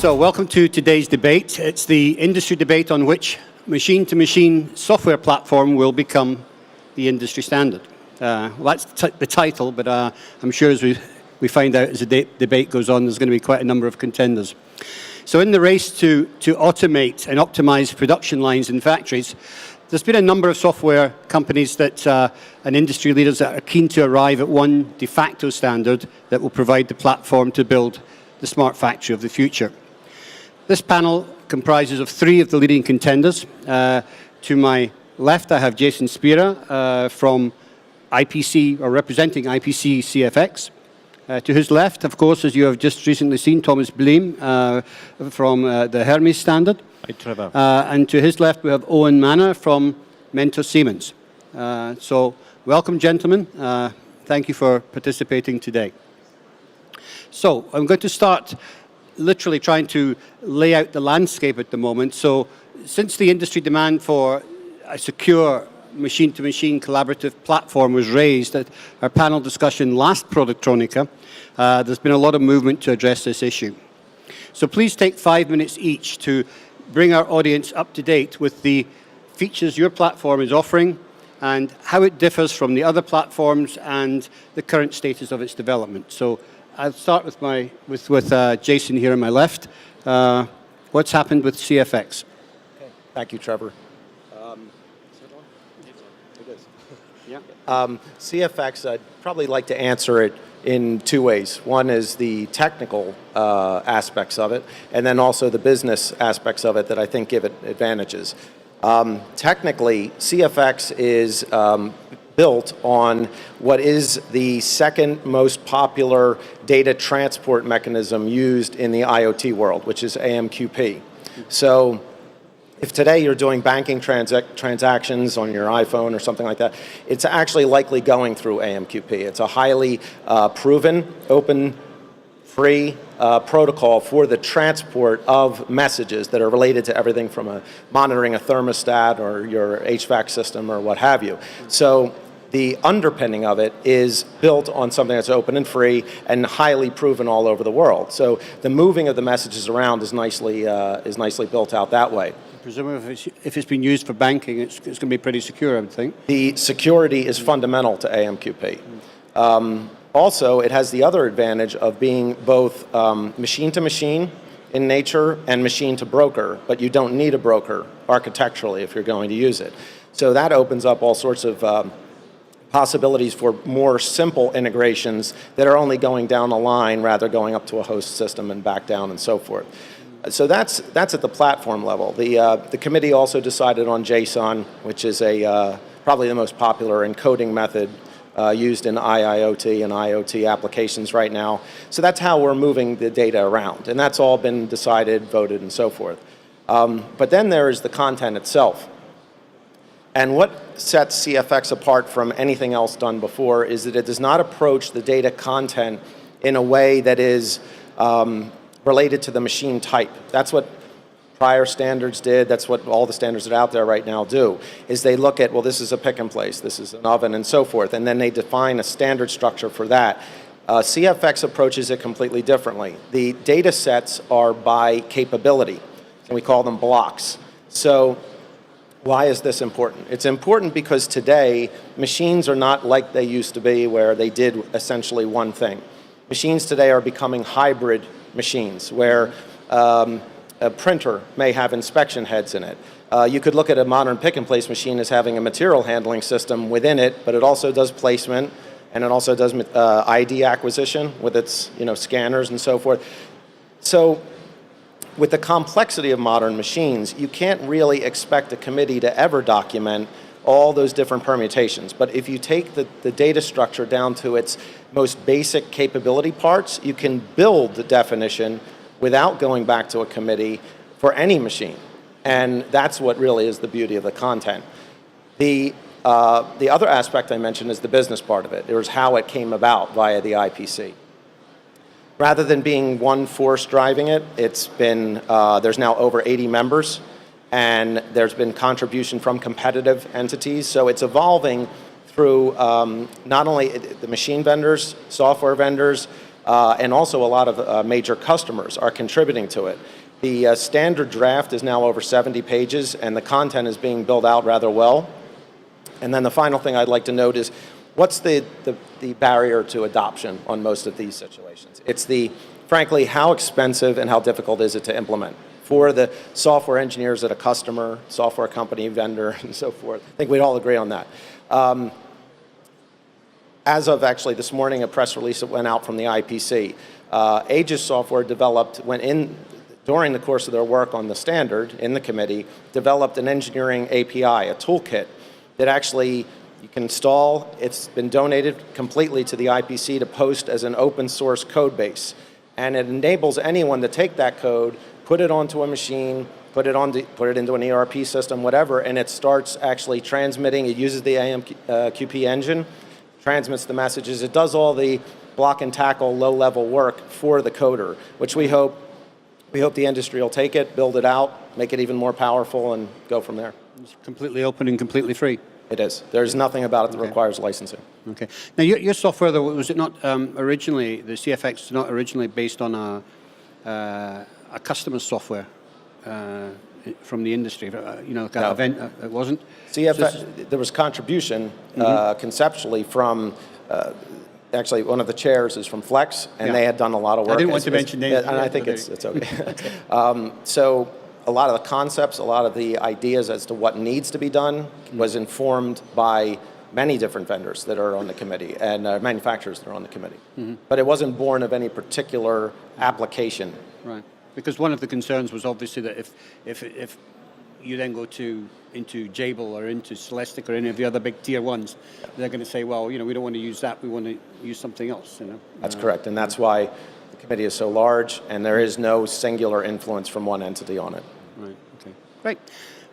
So welcome to today's debate. It's the industry debate on which machine-to-machine software platform will become the industry standard. Well, that's the title, but I'm sure as we find out as the debate goes on, there's going to be quite a number of contenders. So in the race to automate and optimize production lines in factories, there's been a number of software companies that and industry leaders that are keen to arrive at one de facto standard that will provide the platform to build the smart factory of the future. This panel comprises of three of the leading contenders. To my left, I have Jason Spera from IPC, or representing IPC CFX. To his left, of course, as you have just recently seen, Thomas Bliem from the Hermes standard. Hi, Trevor. And to his left, we have Owen Manor from Mentor Siemens. So welcome, gentlemen. Thank you for participating today. So I'm going to start literally trying to lay out the landscape at the moment. So since the industry demand for a secure machine-to-machine collaborative platform was raised at our panel discussion last Productronica, there's been a lot of movement to address this issue. So please take 5 minutes each to bring our audience up to date with the features your platform is offering and how it differs from the other platforms and the current status of its development. So I'll start with Jason here on my left. What's happened with CFX? Okay. Thank you, Trevor. CFX, I'd probably like to answer it in two ways. One is the technical aspects of it, and then also the business aspects of it that I think give it advantages. Technically, CFX is built on what is the second most popular data transport mechanism used in the IoT world, which is AMQP. So if today you're doing banking transactions on your iPhone or something like that, it's actually likely going through AMQP. It's a highly proven, open, free protocol for the transport of messages that are related to everything from monitoring a thermostat or your HVAC system or what have you. So the underpinning of it is built on something that's open and free and highly proven all over the world. So the moving of the messages around is nicely built out that way. Presumably, if it's been used for banking, it's going to be pretty secure, I would think. The security is fundamental to AMQP. Also, it has the other advantage of being both machine-to-machine in nature and machine-to-broker, but you don't need a broker architecturally if you're going to use it. So that opens up all sorts of possibilities for more simple integrations that are only going down a line rather going up to a host system and back down and so forth. So that's at the platform level. The committee also decided on JSON, which is probably the most popular encoding method used in IIoT and IoT applications right now. So that's how we're moving the data around, and that's all been decided, voted, and so forth. But then there is the content itself. And what sets CFX apart from anything else done before is that it does not approach the data content in a way that is related to the machine type. That's what prior standards did. That's what all the standards that are out there right now do, is they look at, well, this is a pick and place, this is an oven, and so forth, and then they define a standard structure for that. CFX approaches it completely differently. The data sets are by capability, and we call them blocks. So why is this important? It's important because today, machines are not like they used to be where they did essentially one thing. Machines today are becoming hybrid machines where a printer may have inspection heads in it. You could look at a modern pick-and-place machine as having a material handling system within it, but it also does placement, and it also does ID acquisition with its scanners and so forth. So with the complexity of modern machines, you can't really expect a committee to ever document all those different permutations. But if you take the data structure down to its most basic capability parts, you can build the definition without going back to a committee for any machine. And that's what really is the beauty of the content. The other aspect I mentioned is the business part of it. It was how it came about via the IPC. Rather than being one force driving it, it's been, there's now over 80 members, and there's been contribution from competitive entities. So it's evolving through not only the machine vendors, software vendors, and also a lot of major customers are contributing to it. The standard draft is now over 70 pages, and the content is being built out rather well. And then the final thing I'd like to note is, what's the barrier to adoption on most of these situations? It's frankly, how expensive and how difficult is it to implement for the software engineers at a customer, software company, vendor, and so forth. I think we'd all agree on that. As of actually this morning, a press release that went out from the IPC, Aegis Software during the course of their work on the standard in the committee, developed an engineering API, a toolkit that actually you can install. It's been donated completely to the IPC to post as an open source code base. And it enables anyone to take that code, put it onto a machine, put it into an ERP system, whatever, and it starts actually transmitting. It uses the AMQP engine, transmits the messages. It does all the block and tackle low-level work for the coder, which we hope the industry will take it, build it out, make it even more powerful, and go from there. It's completely open and completely free. It is. There's nothing about it that requires licensing. Okay. Now, your software, though, was it not originally, the CFX is not originally based on a customer software from the industry? No. It wasn't? CFX, there was contribution conceptually from, actually, one of the chairs is from Flex, and they had done a lot of work. I didn't want to mention names. And I think it's okay. So a lot of the concepts, a lot of the ideas as to what needs to be done was informed by many different vendors that are on the committee and manufacturers that are on the committee. But it wasn't born of any particular application. Right. Because one of the concerns was obviously that if you then go into Jabil or into Celestic or any of the other big tier ones, they're going to say, well, we don't want to use that, we want to use something else. That's correct, and that's why the committee is so large, and there is no singular influence from one entity on it. Right, okay. Great.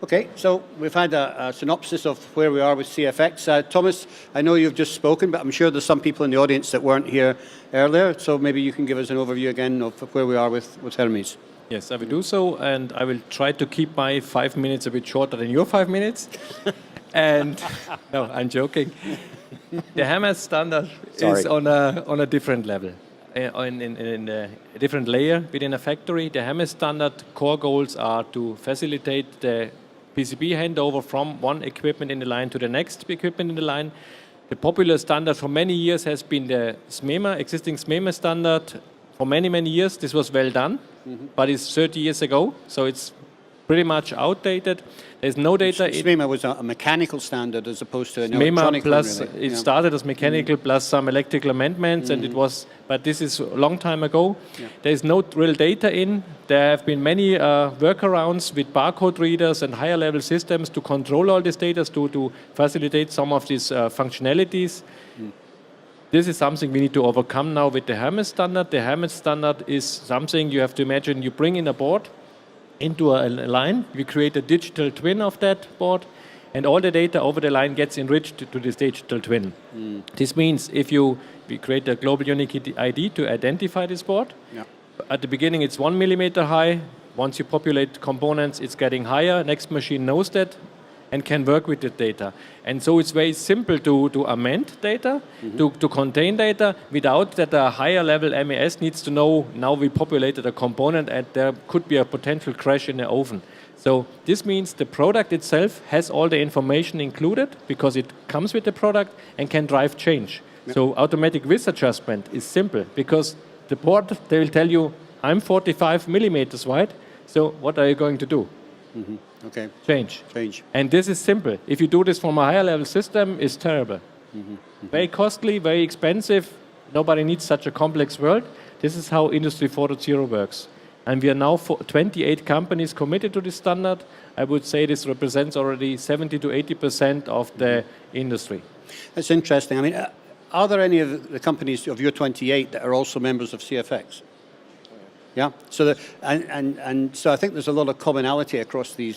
Okay, so we've had a synopsis of where we are with CFX. Thomas, I know you've just spoken, but I'm sure there's some people in the audience that weren't here earlier, so maybe you can give us an overview again of where we are with Hermes. Yes, I will do so, and I will try to keep my 5 minutes a bit shorter than your 5 minutes. And no, I'm joking. The Hermes standard is on a different level, in a different layer within a factory. The Hermes standard core goals are to facilitate the PCB handover from one equipment in the line to the next equipment in the line. The popular standard for many years has been the existing SMEMA standard. For many, many years, this was well done, but it's 30 years ago, so it's pretty much outdated. There's no data. SMEMA was a mechanical standard as opposed to an SMEMA electronic plus, one, really. it started as mechanical plus some electrical amendments, and it was, but this is a long time ago. Yeah. There's no real data in. There have been many workarounds with barcode readers and higher level systems to control all this data, to facilitate some of these functionalities. This is something we need to overcome now with the Hermes standard. The Hermes standard is something you have to imagine. You bring in a board into a line, we create a digital twin of that board, and all the data over the line gets enriched to this digital twin. This means we create a global unique ID to identify this board. Yeah. At the beginning it's 1 millimeter high. Once you populate components, it's getting higher. Next machine knows that and can work with the data. And so it's very simple to amend data, to contain data, without that a higher level MES needs to know, now we populated a component and there could be a potential crash in the oven. So this means the product itself has all the information included because it comes with the product and can drive change. Yep. So automatic width adjustment is simple because the board, they will tell you, I'm 45 millimeters wide, so what are you going to do? Okay. Change. And this is simple. If you do this from a higher level system, it's terrible. Very costly, very expensive. Nobody needs such a complex world. This is how Industry 4.0 works. And we are now 28 companies committed to this standard. I would say this represents already 70 to 80% of the industry. That's interesting. I mean, are there any of the companies of your 28 that are also members of CFX? Yeah, so so I think there's a lot of commonality across these,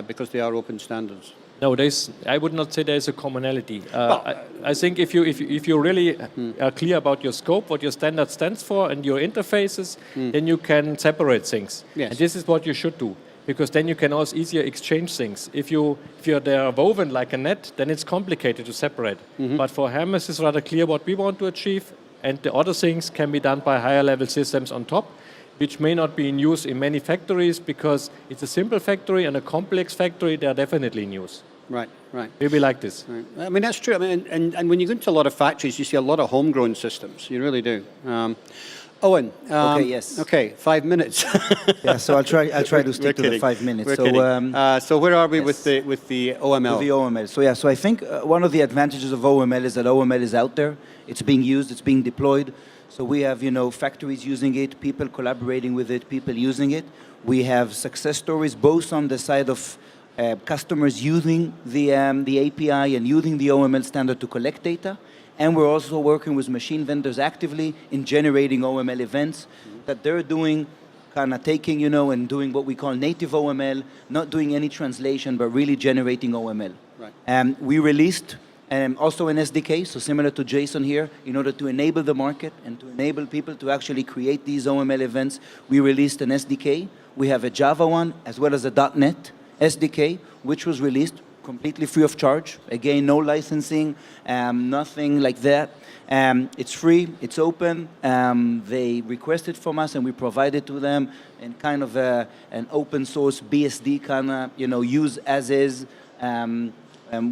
because they are open standards. No, I would not say there's a commonality. I think if you really are clear about your scope, what your standard stands for, and your interfaces, then you can separate things. Yes. And this is what you should do, because then you can also easier exchange things. If they are woven like a net, then it's complicated to separate. But for Hermes, it's rather clear what we want to achieve. and the other things can be done by higher level systems on top, which may not be in use in many factories because it's a simple factory and a complex factory, they are definitely in use. Right, right. Maybe like this. Right. I mean, that's true. I mean, and when you go into a lot of factories, you see a lot of homegrown systems. You really do. Owen. Okay, yes. Okay, 5 minutes. Yeah, so I'll try to stick to the kidding. 5 minutes. We're So, kidding. So where are we yes. with the OML? With the OML. So yeah, so I think one of the advantages of OML is that OML is out there. It's being used. It's being deployed. So we have, factories using it, people collaborating with it, people using it. We have success stories both on the side of customers using the API and using the OML standard to collect data. And we're also working with machine vendors actively in generating OML events that they're doing, kind of taking, and doing what we call native OML, not doing any translation, but really generating OML. Right. We released also an SDK, so similar to JSON here, in order to enable the market and to enable people to actually create these OML events, we released an SDK. We have a Java one, as well as a .NET SDK, which was released completely free of charge. Again, no licensing, nothing like that. It's free, it's open. They requested from us and we provided to them in kind of an open source BSD kind of, use as is,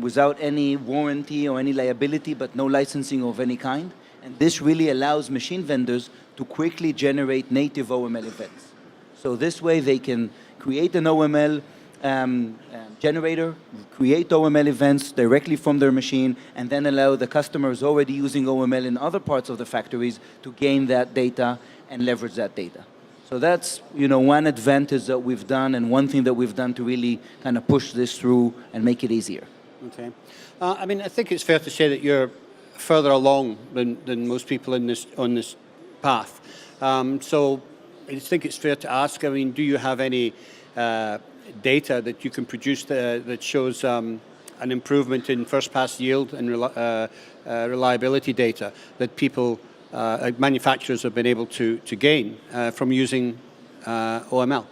without any warranty or any liability, but no licensing of any kind. And this really allows machine vendors to quickly generate native OML events. So this way they can create an OML generator, create OML events directly from their machine, and then allow the customers already using OML in other parts of the factories to gain that data and leverage that data. So that's, one advantage that we've done and one thing that we've done to really kind of push this through and make it easier. Okay. I mean, I think it's fair to say that you're further along than most people on this path. So I think it's fair to ask, I mean, do you have any data that you can produce that shows an improvement in first pass yield and reliability data that people, manufacturers have been able to gain from using OML?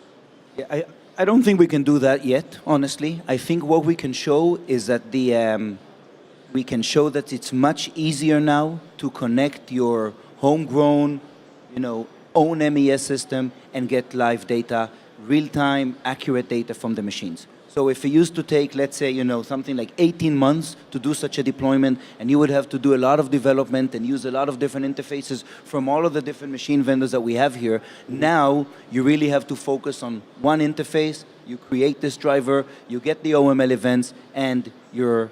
Yeah, I don't think we can do that yet, honestly. I think what we can show is that we can show that it's much easier now to connect your homegrown, own MES system and get live data, real-time, accurate data from the machines. So if it used to take, let's say, something like 18 months to do such a deployment, and you would have to do a lot of development and use a lot of different interfaces from all of the different machine vendors that we have here, now you really have to focus on one interface, you create this driver, you get the OML events, and you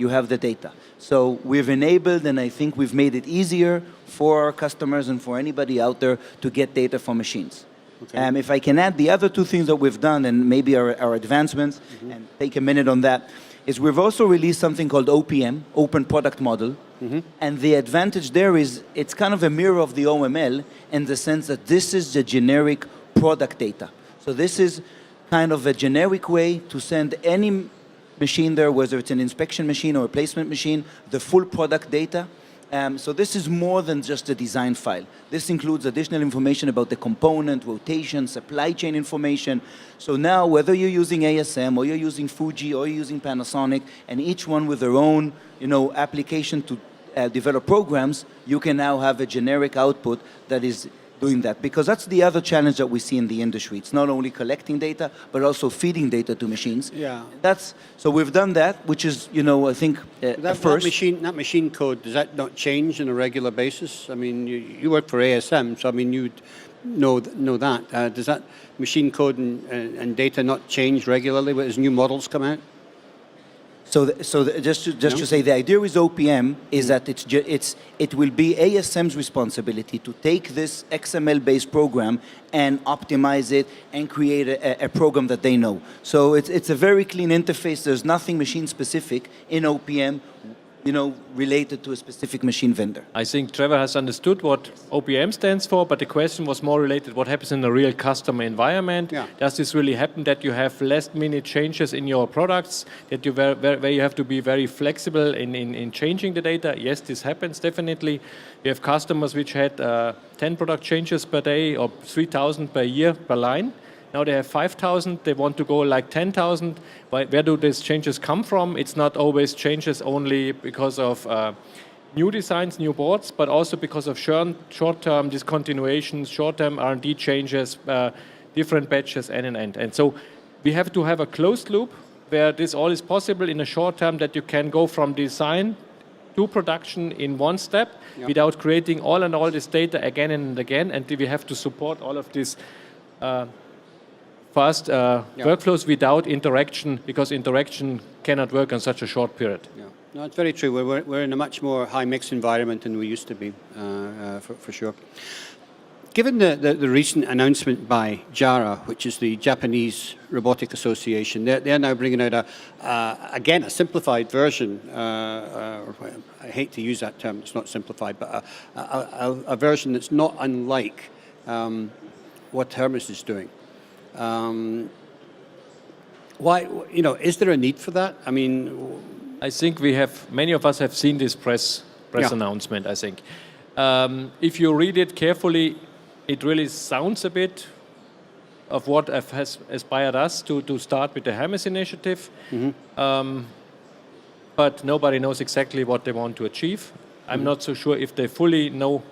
have the data. So we've enabled, and I think we've made it easier for our customers and for anybody out there to get data from machines. Okay. If I can add the other two things that we've done and maybe our advancements, and take a minute on that, is we've also released something called OPM, Open Product Model. And the advantage there is it's kind of a mirror of the OML in the sense that this is the generic product data. So this is kind of a generic way to send any machine there, whether it's an inspection machine or a placement machine, the full product data. So this is more than just a design file. This includes additional information about the component, rotation, supply chain information. So now, whether you're using ASM or you're using Fuji or you're using Panasonic, and each one with their own, application to develop programs, you can now have a generic output that is doing that. Because that's the other challenge that we see in the industry. It's not only collecting data, but also feeding data to machines. Yeah. So we've done that, which is, I think, first. That machine code, does that not change on a regular basis? I mean, you work for ASM, so I mean, you'd know that. Does that machine code and data not change regularly as new models come out? So just to say, the idea with OPM is that it will be ASM's responsibility to take this XML-based program and optimize it and create a program that they know. So it's a very clean interface. There's nothing machine-specific in OPM, related to a specific machine vendor. I think Trevor has understood what OPM stands for, but the question was more related what happens in a real customer environment. Yeah. Does this really happen that you have last-minute changes in your products, that where you have to be very flexible in changing the data? Yes, this happens, definitely. We have customers which had 10 product changes per day or 3,000 per year per line. Now they have 5,000, they want to go like 10,000. Where do these changes come from? It's not always changes only because of new designs, new boards, but also because of short-term discontinuations, short-term R&D changes, different batches, and. And so we have to have a closed loop where this all is possible in a short term, that you can go from design to production in one step without creating all this data again and again. And we have to support all of these fast workflows without interaction, because interaction cannot work in such a short period. Yeah. No, it's very true. We're in a much more high-mix environment than we used to be, for sure. Given the recent announcement by JARA, which is the Japanese Robotic Association, they're now bringing out, again, a simplified version. I hate to use that term, it's not simplified, but a version that's not unlike what Hermes is doing. Why, is there a need for that? I mean, I think many of us have seen this press announcement, I think. If you read it carefully, it really sounds a bit of what has inspired us to start with the Hermes initiative. But nobody knows exactly what they want to achieve. I'm not so sure if they fully know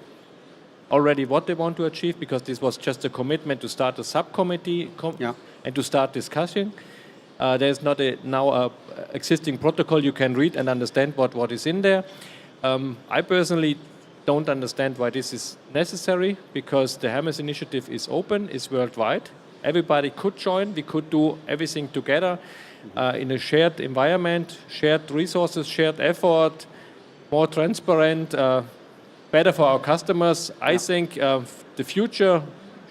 already what they want to achieve, because this was just a commitment to start a subcommittee and to start discussing. There's not now a existing protocol you can read and understand what is in there. I personally don't understand why this is necessary, because the Hermes initiative is open, is worldwide. Everybody could join. We could do everything together in a shared environment, shared resources, shared effort, more transparent, better for our customers. I think the future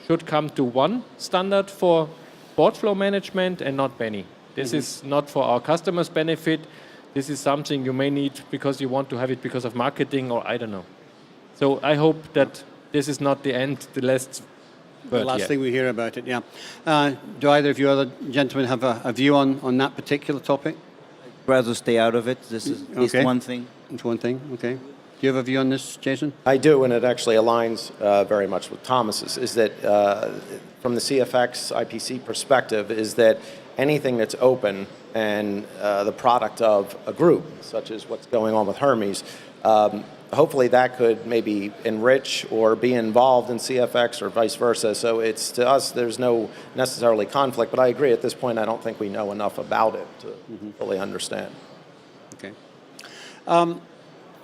should come to one standard for board flow management and not many. This is not for our customers' benefit. This is something you may need because you want to have it because of marketing, or I don't know. So I hope that this is not the end, the last word. The last thing we hear about it, yeah. Do either of you other gentlemen have a view on that particular topic? I'd rather stay out of it. This is one thing. It's one thing, okay. Do you have a view on this, Jason? I do, and it actually aligns very much with Thomas's, is that from the CFX IPC perspective, is that anything that's open and the product of a group, such as what's going on with Hermes, hopefully that could maybe enrich or be involved in CFX or vice versa. So it's, to us, there's no necessarily conflict, but I agree at this point I don't think we know enough about it to fully understand. Okay.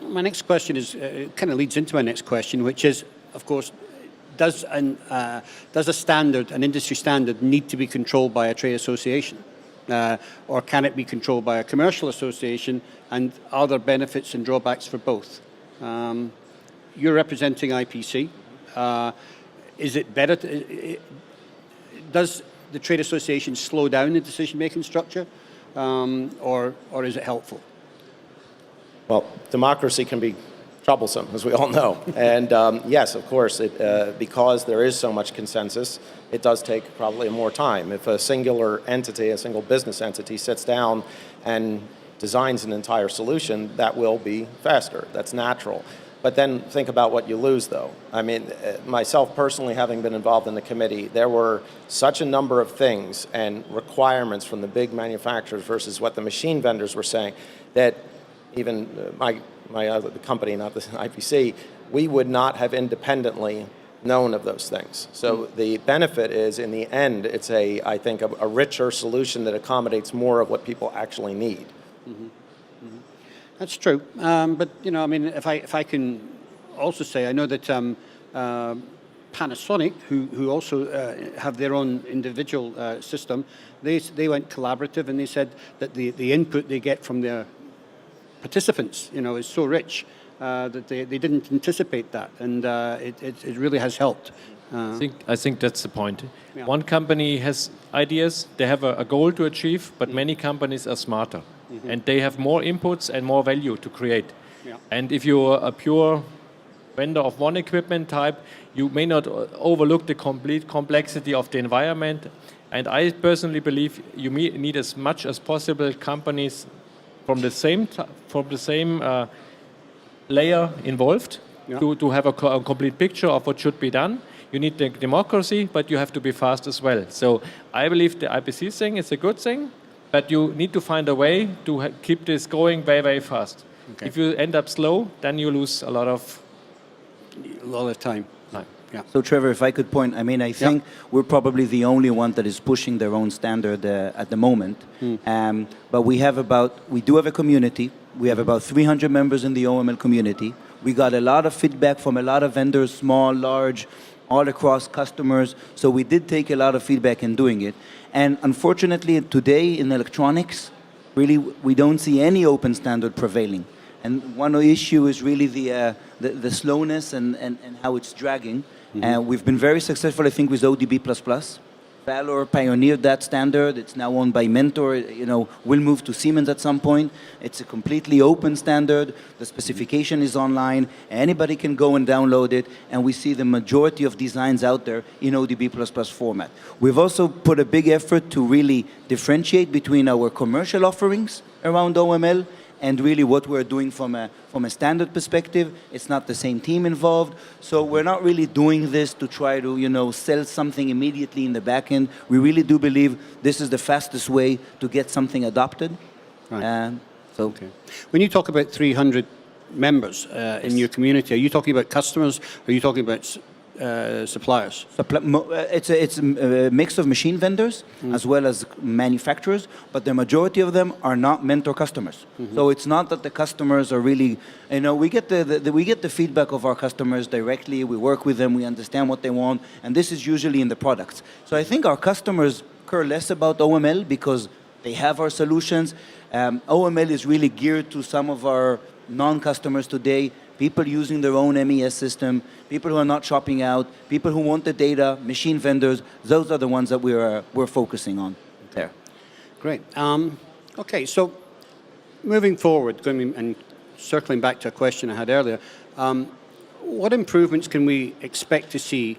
My next question is, kind of leads into my next question, which is, of course, does a standard, an industry standard, need to be controlled by a trade association? Or can it be controlled by a commercial association, and are there benefits and drawbacks for both? You're representing IPC. Is it better does the trade association slow down the decision-making structure, or is it helpful? Well, democracy can be troublesome, as we all know. And yes, of course, because there is so much consensus, it does take probably more time. If a singular entity, a single business entity, sits down and designs an entire solution, that will be faster. That's natural. But then think about what you lose, though. I mean, myself personally, having been involved in the committee, there were such a number of things and requirements from the big manufacturers versus what the machine vendors were saying, that even the company, not the IPC, we would not have independently known of those things. So the benefit is, in the end, it's I think a richer solution that accommodates more of what people actually need. That's true. But I mean, if I can also say, I know that Panasonic, who also have their own individual system, they went collaborative, and they said that the input they get from their participants, is so rich that they didn't anticipate that, and it really has helped. I think that's the point. Yeah. One company has ideas, they have a goal to achieve, but many companies are smarter, and they have more inputs and more value to create. Yeah. And if you're a pure vendor of one equipment type, you may not overlook the complete complexity of the environment. And I personally believe you need as much as possible companies from the same layer involved to have a complete picture of what should be done. You need the democracy, but you have to be fast as well. So I believe the IPC thing is a good thing, but you need to find a way to keep this going very, very fast. Okay. If you end up slow, then you lose a lot of time. time. Yeah. So Trevor, if I could point, I mean, I think we're probably the only one that is pushing their own standard at the moment. But we do have a community. We have about 300 members in the OML community. We got a lot of feedback from a lot of vendors, small, large, all across customers. So we did take a lot of feedback in doing it. And unfortunately, today in electronics, really, we don't see any open standard prevailing. And one issue is really the slowness and how it's dragging. And we've been very successful, I think, with ODB++. Valor pioneered that standard. It's now owned by Mentor. You know, we'll move to Siemens at some point. It's a completely open standard. The specification is online. Anybody can go and download it. And we see the majority of designs out there in ODB++ format. We've also put a big effort to really differentiate between our commercial offerings around OML and really what we're doing from a standard perspective. It's not the same team involved. So we're not really doing this to try to, you know, sell something immediately in the back end. We really do believe this is the fastest way to get something adopted. Right. Okay. When you talk about 300 members in your community, are you talking about customers, or are you talking about suppliers? It's a mix of machine vendors as well as manufacturers, but the majority of them are not Mentor customers. So it's not that the customers are really, you know, we get the feedback of our customers directly. We work with them. We understand what they want, and this is usually in the products. So I think our customers care less about OML because they have our solutions. OML is really geared to some of our non-customers today. People using their own MES system, people who are not shopping out, people who want the data, machine vendors, those are the ones that we're focusing on there. Great. Okay, so moving forward, going and circling back to a question I had earlier, what improvements can we expect to see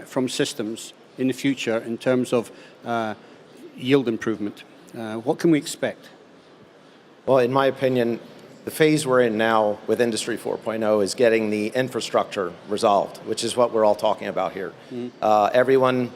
from systems in the future in terms of yield improvement? What can we expect? Well, in my opinion, the phase we're in now with Industry 4.0 is getting the infrastructure resolved, which is what we're all talking about here. Everyone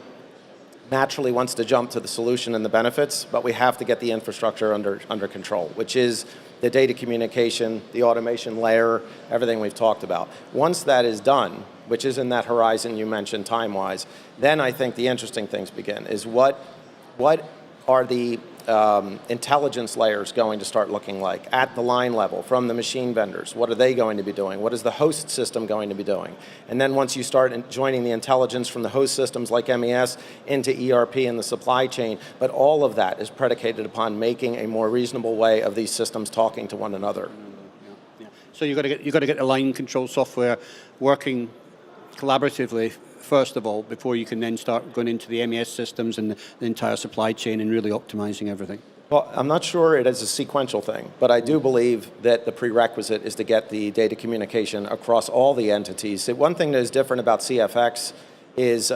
naturally wants to jump to the solution and the benefits, but we have to get the infrastructure under control, which is the data communication, the automation layer, everything we've talked about. Once that is done, which is in that horizon you mentioned time-wise, then I think the interesting things begin, is what are the intelligence layers going to start looking like at the line level from the machine vendors? What are they going to be doing? What is the host system going to be doing? And then once you start joining the intelligence from the host systems like MES into ERP and the supply chain, but all of that is predicated upon making a more reasonable way of these systems talking to one another. So you've got to get the line control software working collaboratively first of all, before you can then start going into the MES systems and the entire supply chain and really optimizing everything? Well, I'm not sure it is a sequential thing, but I do believe that the prerequisite is to get the data communication across all the entities. One thing that is different about CFX is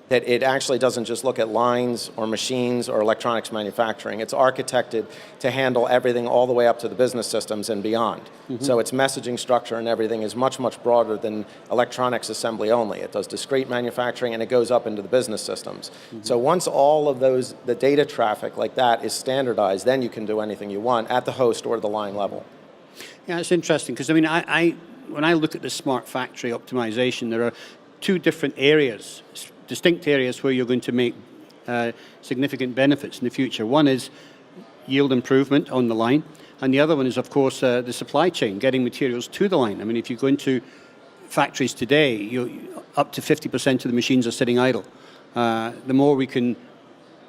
that it actually doesn't just look at lines or machines or electronics manufacturing. It's architected to handle everything all the way up to the business systems and beyond. So its messaging structure and everything is much, much broader than electronics assembly only. It does discrete manufacturing and it goes up into the business systems. So once all of those, the data traffic like that is standardized, then you can do anything you want at the host or the line level. Yeah, it's interesting because I mean, when I look at the smart factory optimization, there are two different areas, distinct areas where you're going to make significant benefits in the future. One is yield improvement on the line, and the other one is, of course, the supply chain, getting materials to the line. I mean, if you go into factories today, up to 50% of the machines are sitting idle. The more we can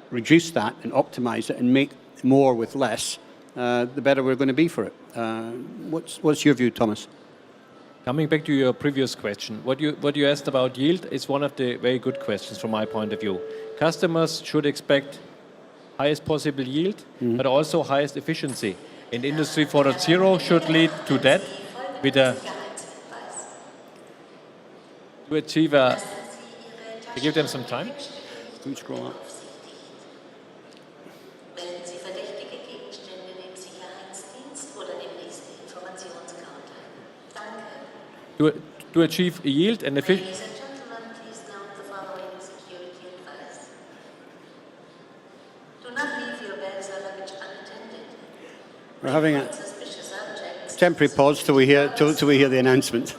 reduce that and optimize it and make more with less, the better we're going to be for it. What's your view, Thomas? Coming back to your previous question, what you asked about yield is one of the very good questions from my point of view. Customers should expect highest possible yield, but also highest efficiency. And Industry 4.0 should lead to that with to achieve a... Give them some time. Can you scroll up? To achieve yield and efficiency. We're having a temporary pause till we hear the announcement.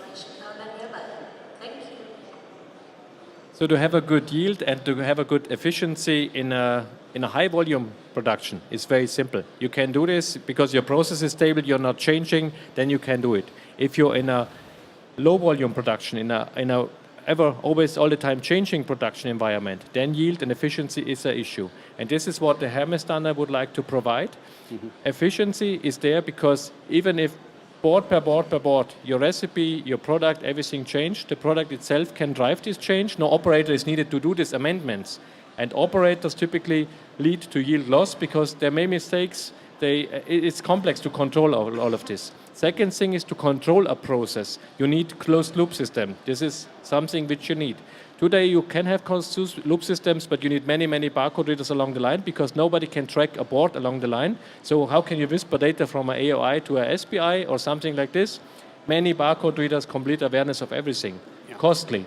So to have a good yield and to have a good efficiency in a high volume production is very simple. You can do this because your process is stable, you're not changing, then you can do it. If you're in a low volume production, in a always all the time changing production environment, then yield and efficiency is an issue. And this is what the Hermes standard would like to provide. Mm-hmm. Efficiency is there because even if board per board, your recipe, your product, everything changed, the product itself can drive this change. No operator is needed to do these amendments. And operators typically lead to yield loss because there may be mistakes. It's complex to control all of this. Second thing is to control a process. You need closed loop system. This is something which you need. Today you can have closed loop systems, but you need many barcode readers along the line because nobody can track a board along the line. So how can you whisper data from an AOI to a SPI or something like this? Many barcode readers, complete awareness of everything. Yeah. Costly.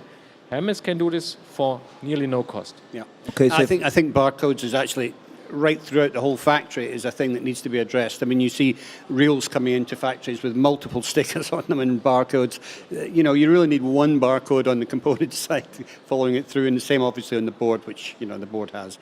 Hermes can do this for nearly no cost. Yeah. Okay. So I think barcodes is actually right throughout the whole factory is a thing that needs to be addressed. I mean, you see reels coming into factories with multiple stickers on them and barcodes. You really need one barcode on the component side, following it through, and the same obviously on the board, which the board has.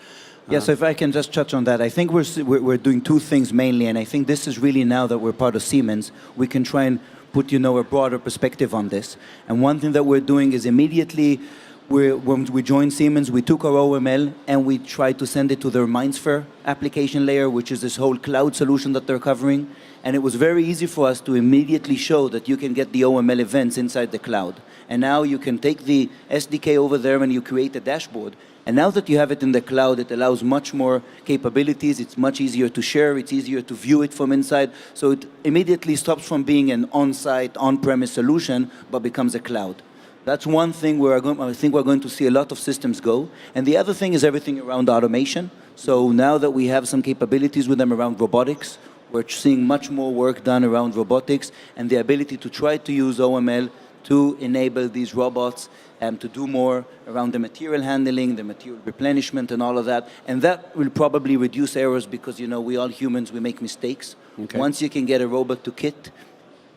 Yeah, so if I can just touch on that, I think we're doing two things mainly, and I think this is really now that we're part of Siemens, we can try and put a broader perspective on this. And one thing that we're doing is immediately when we joined Siemens, we took our OML and we tried to send it to their MindSphere application layer, which is this whole cloud solution that they're covering. And it was very easy for us to immediately show that you can get the OML events inside the cloud. And now you can take the SDK over there and you create a dashboard. And now that you have it in the cloud, it allows much more capabilities. It's much easier to share. It's easier to view it from inside. So it immediately stops from being an on-site, on-premise solution, but becomes a cloud. That's one thing where I think we're going to see a lot of systems go. And the other thing is everything around automation. So now that we have some capabilities with them around robotics, we're seeing much more work done around robotics and the ability to try to use OML to enable these robots to do more around the material handling, the material replenishment and all of that. And that will probably reduce errors because, we all humans, we make mistakes. Okay. Once you can get a robot to kit,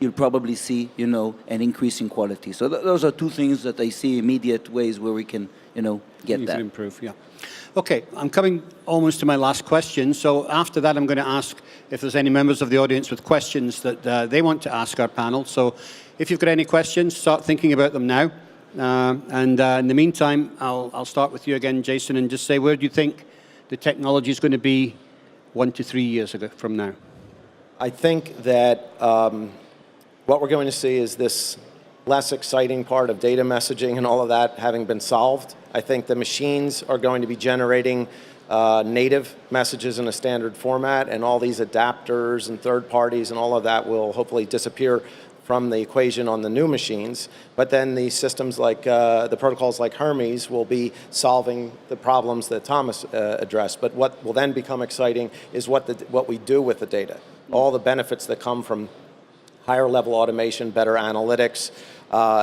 you'll probably see, an increase in quality. So those are two things that I see immediate ways where we can, get that. Improve, yeah. Okay, I'm coming almost to my last question. So after that, I'm going to ask if there's any members of the audience with questions that they want to ask our panel. So if you've got any questions, start thinking about them now. And in the meantime, I'll start with you again, Jason, and just say, where do you think the technology is going to be 1 to 3 years from now? I think that what we're going to see is this less exciting part of data messaging and all of that having been solved. I think the machines are going to be generating native messages in a standard format, and all these adapters and third parties and all of that will hopefully disappear from the equation on the new machines. But then the systems like the protocols like Hermes will be solving the problems that Thomas addressed. But what will then become exciting is what we do with the data. All the benefits that come from higher level automation, better analytics,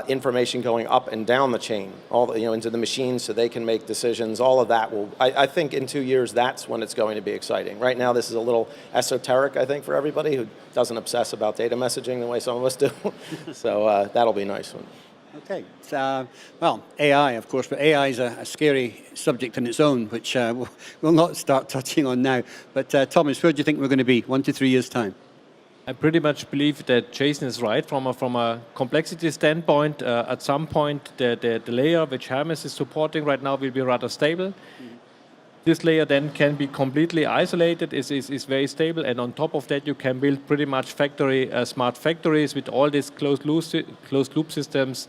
information going up and down the chain, into the machines so they can make decisions. All of that will, I think in 2 years, that's when it's going to be exciting. Right now, this is a little esoteric, I think, for everybody who doesn't obsess about data messaging the way some of us do. So that'll be a nice one. Okay. Well, AI, of course, but AI is a scary subject in its own, which we'll not start touching on now. But Thomas, where do you think we're going to be 1 to 3 years' time? I pretty much believe that Jason is right from a complexity standpoint. At some point, the layer which Hermes is supporting right now will be rather stable. Mm-hmm. This layer then can be completely isolated, is very stable, and on top of that you can build pretty much smart factories with all these closed loop systems,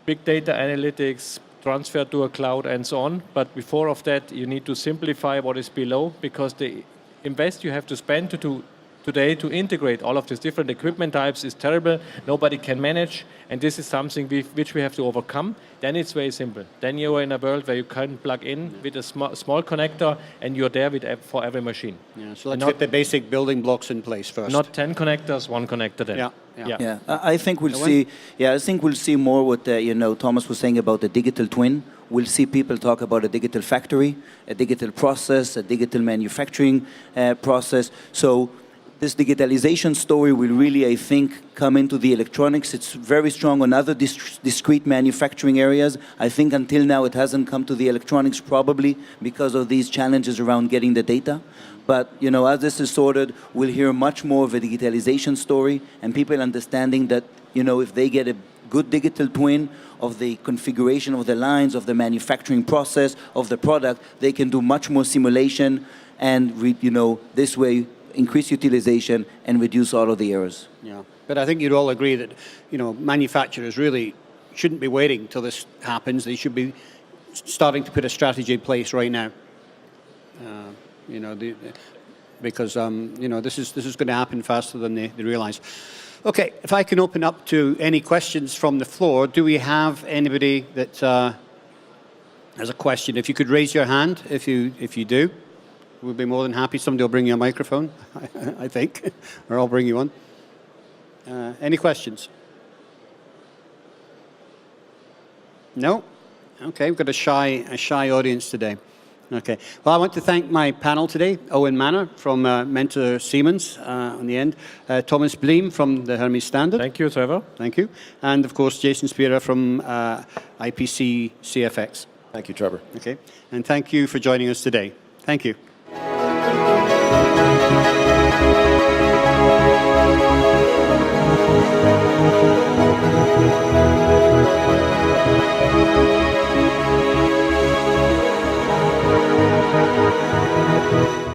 big data analytics, transfer to a cloud and so on. But before of that you need to simplify what is below, because the invest you have to spend today to integrate all of these different equipment types is terrible. Nobody can manage, and this is something which we have to overcome. Then it's very simple. Then you are in a world where you can plug in with a small connector, and you're there for every machine. Yeah, so let's get the basic building blocks in place first. Not 10 connectors, one connector then. Yeah. I think we'll see. Yeah, I think we'll see more what Thomas was saying about the digital twin. We'll see people talk about a digital factory, a digital process, a digital manufacturing process. So This digitalization story will really, I think, come into the electronics. It's very strong on other discrete manufacturing areas. I think until now it hasn't come to the electronics probably because of these challenges around getting the data. But as this is sorted, we'll hear much more of a digitalization story and people understanding that if they get a good digital twin of the configuration of the lines, of the manufacturing process, of the product, they can do much more simulation and this way increase utilization and reduce all of the errors. Yeah, but I think you'd all agree that manufacturers really shouldn't be waiting till this happens. They should be starting to put a strategy in place right now. Because this is going to happen faster than they realize. Okay, if I can open up to any questions from the floor. Do we have anybody that has a question? If you could raise your hand, if you do. We'll be more than happy. Somebody will bring you a microphone, I think, or I'll bring you one. Any questions? No? Okay, we've got a shy audience today. Okay. Well, I want to thank my panel today, Owen Manor from Mentor Siemens on the end, Thomas Bliem from the Hermes Standard. Thank you, Trevor. Thank you. And, of course, Jason Spera from IPC CFX. Thank you, Trevor. Okay. And thank you for joining us today. Thank you.